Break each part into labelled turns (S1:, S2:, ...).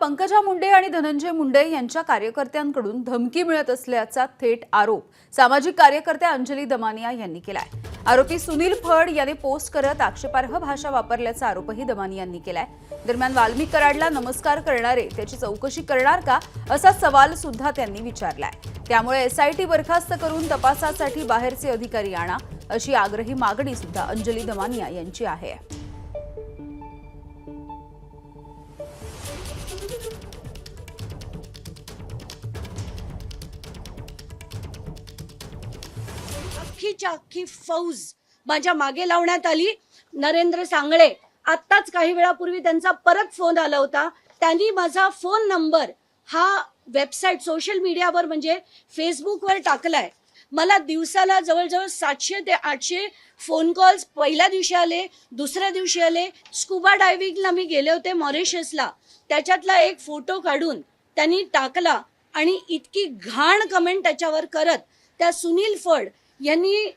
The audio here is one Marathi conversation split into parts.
S1: पंकजा मुंडे आणि धनंजय मुंडे यांच्या कार्यकर्त्यांकडून धमकी मिळत असल्याचा थेट आरोप सामाजिक कार्यकर्त्या अंजली दमानिया यांनी केलाय। आरोपी सुनील फड यांनी पोस्ट करत आक्षेपार्ह भाषा वापरल्याचा आरोपही दमानिया यांनी केलाय। दरम्यान वाल्मिक कराडला नमस्कार करणारे त्याची चौकशी करणार का असा सवाल सुद्धा त्यांनी विचारलाय। त्यामुळे एसआयटी बरखास्त करून तपासासाठी बाहेरचे अधिकारी आणा अशी आग्रही मागणी सुद्धा अंजली दमानिया यांची आहे।
S2: अख्खी फौज माझ्या मागे लावण्यात आली। नरेंद्र सांगळे आत्ताच काही वेळापूर्वी त्यांचा परत फोन आला होता। त्यांनी माझा फोन नंबर हा वेबसाईट सोशल मीडियावर म्हणजे फेसबुकवर टाकलाय। मला दिवसाला जवळजवळ 700 ते 800 फोन कॉल्स पहिल्या दिवशी आले, दुसऱ्या दिवशी आले। स्कुबा डायव्हिंगला मी गेले होते मॉरिशसला, त्याच्यातला एक फोटो काढून त्यांनी टाकला आणि इतकी घाण कमेंट त्याच्यावर करत त्या सुनील फड यांनी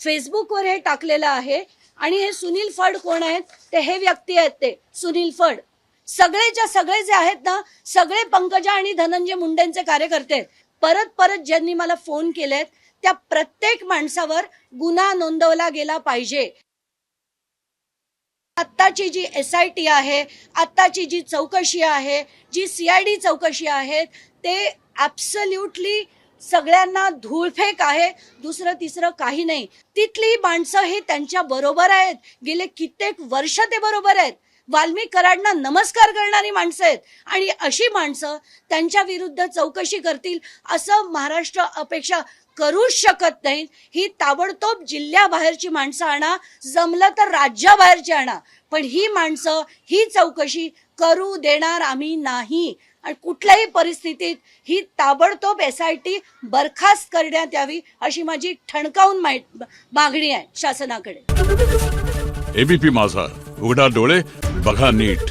S2: फेसबुकवर हे टाकलेलं आहे। आणि हे सुनील फड कोण आहेत? ते हे व्यक्ती आहेत, ते सुनील फड सगळेच्या सगळे जे आहेत ना, सगळे पंकजा आणि धनंजय मुंडेंचे कार्यकर्ते आहेत। परत परत ज्यांनी मला फोन केलेत त्या प्रत्येक माणसावर गुन्हा नोंदवला गेला पाहिजे। आत्ताची जी एसआयटी आहे, आत्ताची जी चौकशी आहे, जी सीआयडी चौकशी आहे, ते ॲब्सोल्युटली सगळ्यांना धूळफेक आहे, दुसरं तिसरं काही नाही। तिथली माणसं हे त्यांच्या बरोबर आहेत, गेले कित्येक वर्ष ते बरोबर आहेत। वाल्मिक कराडना नमस्कार करणारी माणसं आहेत आणि अशी माणसं त्यांच्या विरुद्ध चौकशी करतील असं महाराष्ट्र अपेक्षा करूच शकत नाही। ही ताबडतोब जिल्ह्याबाहेरची माणसं आणा, जमलं तर राज्याबाहेरची आणा, पण ही माणसं ही चौकशी करू देणार आम्ही नाही। आणि कुठल्याही परिस्थितीत ही ताबडतोब एसआयटी बरखास्त करण्यात यावी अशी माझी ठणकावून मागणी आहे शासनाकडे।
S3: एबीपी माझा, उघडा डोळे बघा नीट।